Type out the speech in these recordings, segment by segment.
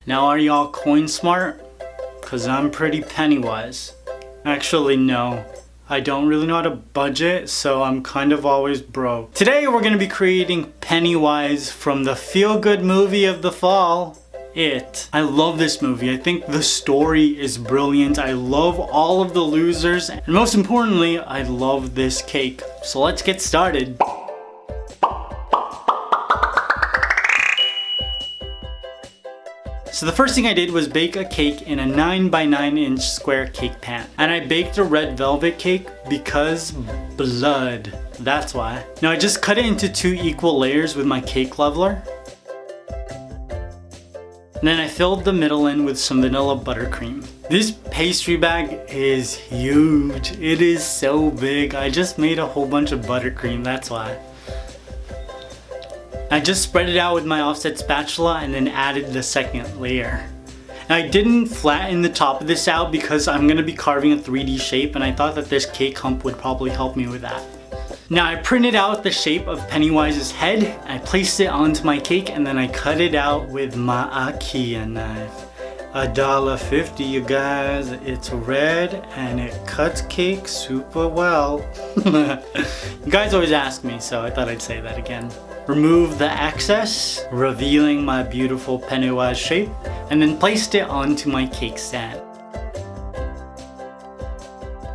Now are y'all coin smart? Cause I'm pretty Pennywise. Actually no, I don't really know how to budget, so I'm kind of always broke. Today we're gonna be creating Pennywise from the feel-good movie of the fall, It. I love this movie. I think the story is brilliant. I love all of the losers, and most importantly, I love this cake. So let's get started. So the first thing I did was bake a cake in a 9 by 9 inch square cake pan. And I baked a red velvet cake because blood. That's why. Now I just cut it into 2 equal layers with my cake leveler. And then I filled the middle in with some vanilla buttercream. This pastry bag is huge. It is so big. I just made a whole bunch of buttercream, that's why. I just spread it out with my offset spatula and then added the second layer. Now I didn't flatten the top of this out because I'm going to be carving a 3D shape, and I thought that this cake hump would probably help me with that. Now I printed out the shape of Pennywise's head, I placed it onto my cake, and then I cut it out with my IKEA knife. $1.50, you guys. It's red and it cuts cake super well. You guys always ask me, so I thought I'd say that again. Remove the excess, revealing my beautiful Pennywise shape, and then placed it onto my cake stand.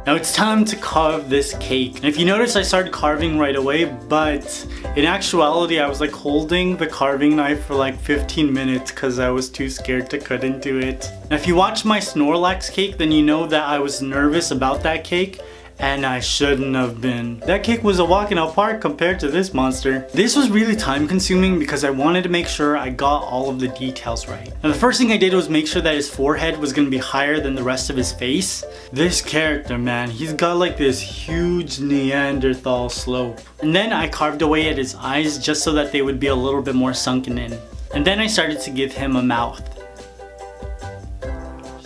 Now it's time to carve this cake. And if you notice, I started carving right away, but in actuality I was like holding the carving knife for like 15 minutes because I was too scared to cut into it. Now if you watch my Snorlax cake, then you know that I was nervous about that cake, and I shouldn't have been. That cake was a walk in a park compared to this monster. This was really time consuming because I wanted to make sure I got all of the details right. Now the first thing I did was make sure that his forehead was going to be higher than the rest of his face. This character, man, he's got like this huge Neanderthal slope. And then I carved away at his eyes just so that they would be a little bit more sunken in. And then I started to give him a mouth.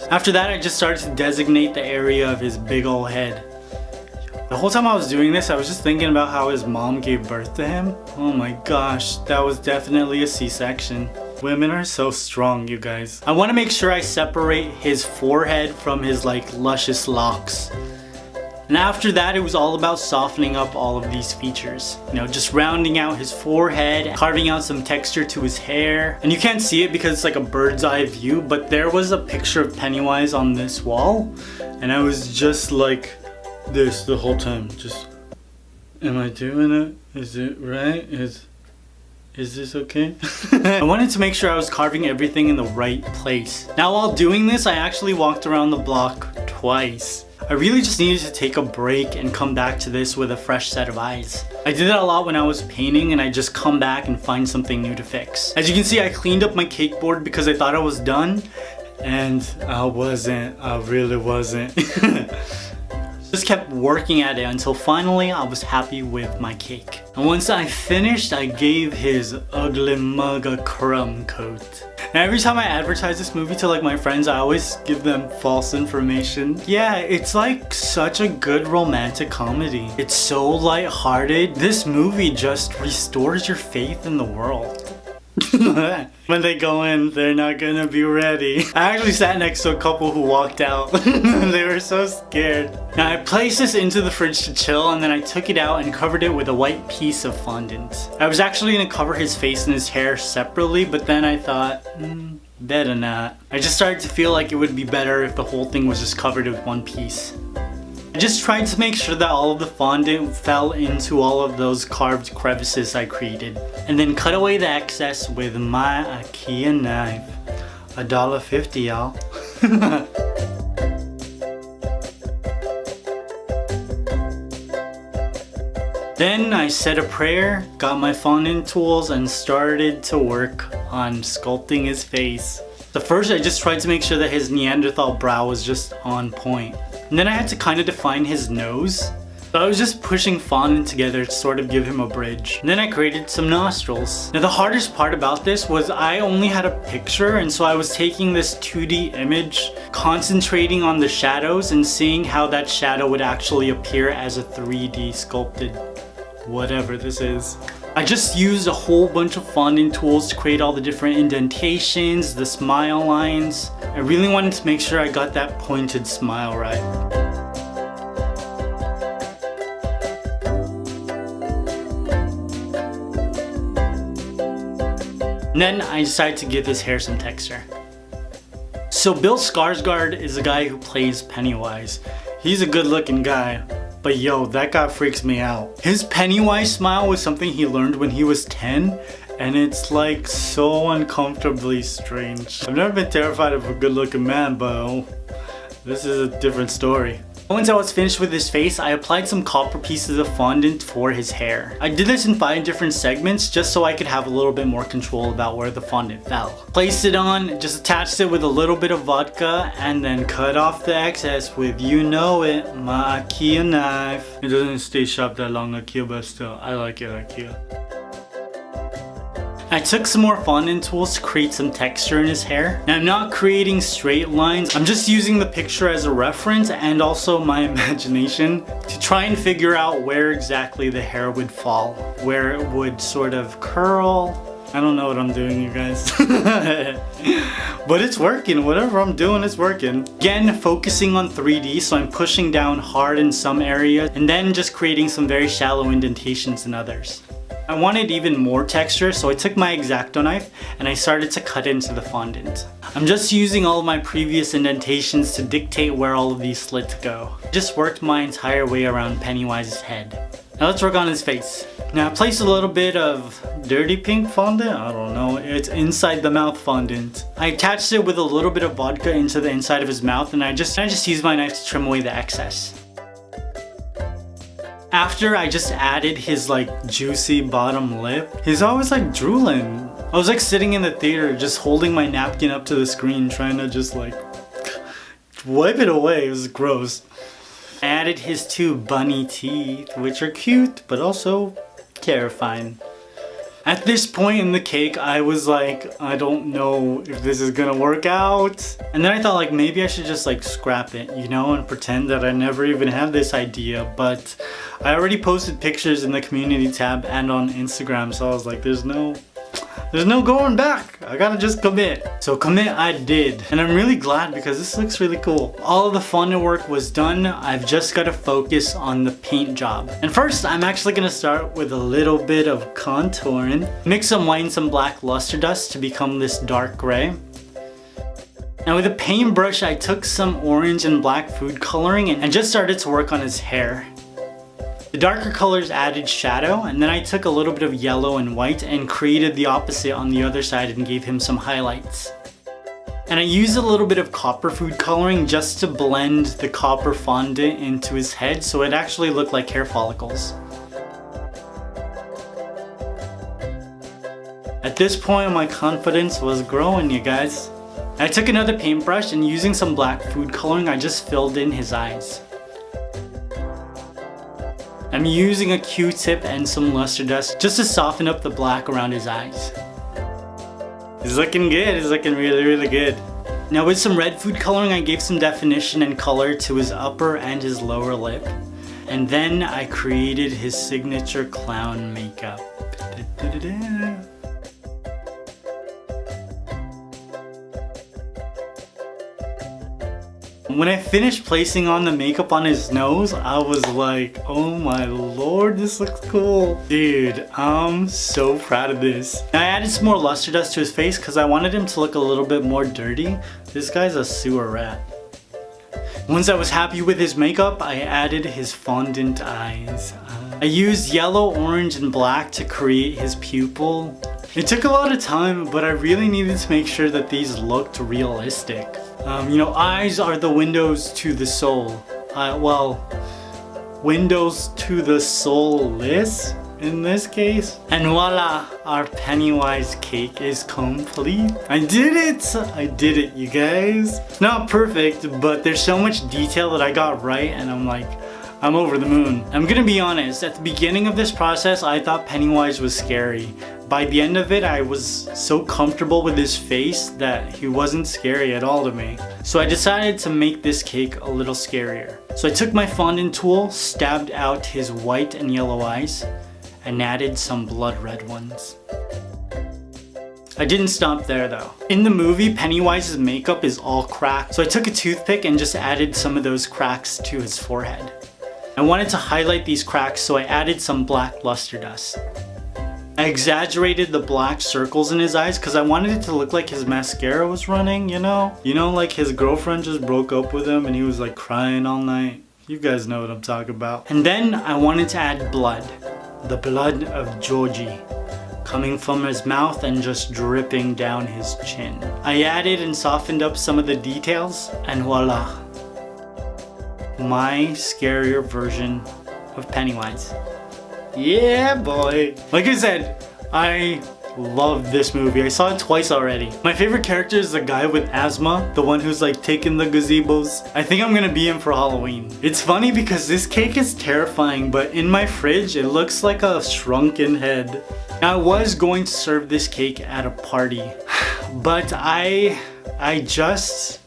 After that, I just started to designate the area of his big ol' head. The whole time I was doing this, I was just thinking about how his mom gave birth to him. Oh my gosh, that was definitely a C-section. Women are so strong, you guys. I want to make sure I separate his forehead from his like luscious locks. And after that, it was all about softening up all of these features. You know, just rounding out his forehead, carving out some texture to his hair. And you can't see it because it's like a bird's eye view, but there was a picture of Pennywise on this wall. And I was just like this the whole time. Just, am I doing it? Is it right? Is this okay? I wanted to make sure I was carving everything in the right place. Now while doing this, I actually walked around the block twice. I really just needed to take a break and come back to this with a fresh set of eyes. I did that a lot when I was painting, and I just come back and find something new to fix. As you can see, I cleaned up my cake board because I thought I was done, and I wasn't. I really wasn't. Just kept working at it until finally I was happy with my cake. And once I finished, I gave his ugly mug a crumb coat. Now every time I advertise this movie to like my friends, I always give them false information. Yeah, it's like such a good romantic comedy. It's so lighthearted. This movie just restores your faith in the world. When they go in, they're not gonna be ready. I actually sat next to a couple who walked out. They were so scared. Now I placed this into the fridge to chill, and then I took it out and covered it with a white piece of fondant. I was actually gonna cover his face and his hair separately, but then I thought, better not. I just started to feel like it would be better if the whole thing was just covered with one piece. I just tried to make sure that all of the fondant fell into all of those carved crevices I created, and then cut away the excess with my IKEA knife. $1.50, y'all. Then I said a prayer, got my fondant tools, and started to work on sculpting his face. So first I just tried to make sure that his Neanderthal brow was just on point. And then I had to kind of define his nose. So I was just pushing fondant together to sort of give him a bridge. And then I created some nostrils. Now the hardest part about this was I only had a picture, and so I was taking this 2D image, concentrating on the shadows and seeing how that shadow would actually appear as a 3D sculpted whatever this is. I just used a whole bunch of fondant tools to create all the different indentations, the smile lines. I really wanted to make sure I got that pointed smile right. And then I decided to give his hair some texture. So Bill Skarsgård is the guy who plays Pennywise. He's a good looking guy, but yo, that guy freaks me out. His Pennywise smile was something he learned when he was 10, and it's like so uncomfortably strange. I've never been terrified of a good looking man, but oh, this is a different story. Once I was finished with his face, I applied some copper pieces of fondant for his hair. I did this in 5 different segments just so I could have a little bit more control about where the fondant fell. Placed it on, just attached it with a little bit of vodka, and then cut off the excess with, you know it, my IKEA knife. It doesn't stay sharp that long, IKEA, but still, I like it, IKEA. I took some more fondant tools to create some texture in his hair. Now I'm not creating straight lines, I'm just using the picture as a reference and also my imagination to try and figure out where exactly the hair would fall, where it would sort of curl. I don't know what I'm doing, you guys. But it's working, whatever I'm doing is working. Again, focusing on 3D, so I'm pushing down hard in some areas and then just creating some very shallow indentations in others. I wanted even more texture, so I took my X-Acto knife and I started to cut into the fondant. I'm just using all of my previous indentations to dictate where all of these slits go. I just worked my entire way around Pennywise's head. Now let's work on his face. Now I placed a little bit of dirty pink fondant, I don't know, it's inside the mouth fondant. I attached it with a little bit of vodka into the inside of his mouth and I just used my knife to trim away the excess. After I just added his like juicy bottom lip, he's always like drooling. I was like sitting in the theater just holding my napkin up to the screen trying to just like wipe it away. It was gross. I added his 2 bunny teeth, which are cute but also terrifying. At this point in the cake, I was like, I don't know if this is gonna work out. And then I thought like maybe I should just like scrap it, you know, and pretend that I never even had this idea. But I already posted pictures in the community tab and on Instagram, so I was like, there's no going back. I gotta just commit. So commit I did. And I'm really glad because this looks really cool. All of the fondant work was done. I've just gotta focus on the paint job. And first, I'm actually gonna start with a little bit of contouring. Mix some white and some black luster dust to become this dark gray. Now with a paintbrush, I took some orange and black food coloring and just started to work on his hair. The darker colors added shadow, and then I took a little bit of yellow and white and created the opposite on the other side and gave him some highlights. And I used a little bit of copper food coloring just to blend the copper fondant into his head so it actually looked like hair follicles. At this point, my confidence was growing, you guys. I took another paintbrush and using some black food coloring, I just filled in his eyes. I'm using a Q-tip and some luster dust just to soften up the black around his eyes. He's looking good, he's looking really, really good. Now with some red food coloring, I gave some definition and color to his upper and his lower lip. And then I created his signature clown makeup. When I finished placing on the makeup on his nose, I was like, oh my lord, this looks cool. Dude, I'm so proud of this. Now I added some more luster dust to his face because I wanted him to look a little bit more dirty. This guy's a sewer rat. Once I was happy with his makeup, I added his fondant eyes. I used yellow, orange, and black to create his pupil. It took a lot of time, but I really needed to make sure that these looked realistic. You know, eyes are the windows to the soul. Well, windows to the soulless in this case. And voila, our Pennywise cake is complete. I did it! I did it, you guys. Not perfect, but there's so much detail that I got right, and I'm like, I'm over the moon. I'm gonna be honest, at the beginning of this process, I thought Pennywise was scary. By the end of it, I was so comfortable with his face that he wasn't scary at all to me. So I decided to make this cake a little scarier. So I took my fondant tool, stabbed out his white and yellow eyes, and added some blood red ones. I didn't stop there though. In the movie, Pennywise's makeup is all cracked, so I took a toothpick and just added some of those cracks to his forehead. I wanted to highlight these cracks, so I added some black luster dust. I exaggerated the black circles in his eyes because I wanted it to look like his mascara was running, you know? You know, like his girlfriend just broke up with him and he was like crying all night. You guys know what I'm talking about. And then I wanted to add blood. The blood of Georgie, coming from his mouth and just dripping down his chin. I added and softened up some of the details, and voila. My scarier version of Pennywise. Yeah, boy. Like I said, I love this movie. I saw it twice already. My favorite character is the guy with asthma, the one who's like taking the gazebos. I think I'm gonna be him for Halloween. It's funny because this cake is terrifying, but in my fridge, it looks like a shrunken head. Now, I was going to serve this cake at a party, but I just,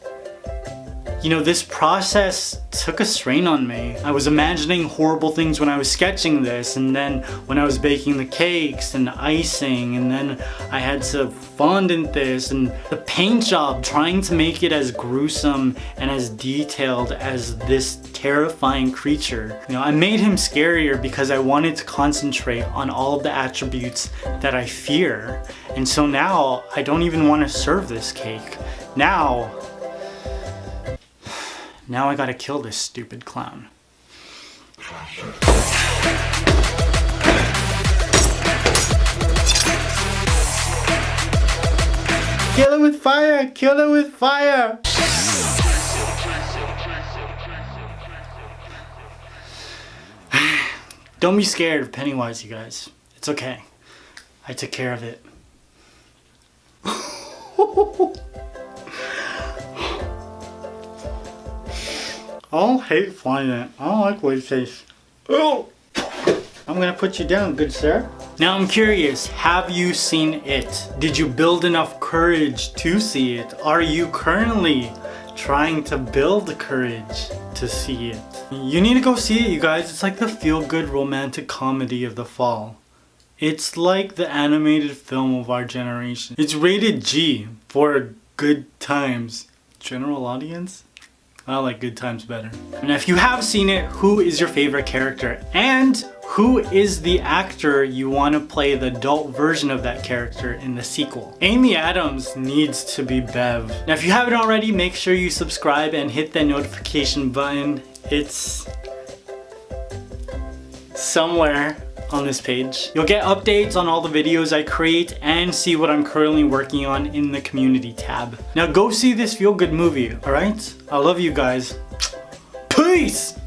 you know, this process took a strain on me. I was imagining horrible things when I was sketching this, and then when I was baking the cakes and the icing, and then I had to fondant this, and the paint job, trying to make it as gruesome and as detailed as this terrifying creature. You know, I made him scarier because I wanted to concentrate on all of the attributes that I fear. And so now I don't even want to serve this cake. Now I gotta kill this stupid clown. Kill it with fire! Kill it with fire! Don't be scared of Pennywise, you guys. It's okay. I took care of it. I don't hate flying it. I don't like what it tastes. Oh! I'm gonna put you down, good sir. Now I'm curious, have you seen it? Did you build enough courage to see it? Are you currently trying to build courage to see it? You need to go see it, you guys. It's like the feel-good romantic comedy of the fall. It's like the animated film of our generation. It's rated G for good times. General audience? I like good times better. And if you have seen it, who is your favorite character? And who is the actor you want to play the adult version of that character in the sequel? Amy Adams needs to be Bev. Now if you haven't already, make sure you subscribe and hit that notification button. It's somewhere on this page. You'll get updates on all the videos I create and see what I'm currently working on in the community tab. Now go see this feel-good movie, alright? I love you guys. Peace!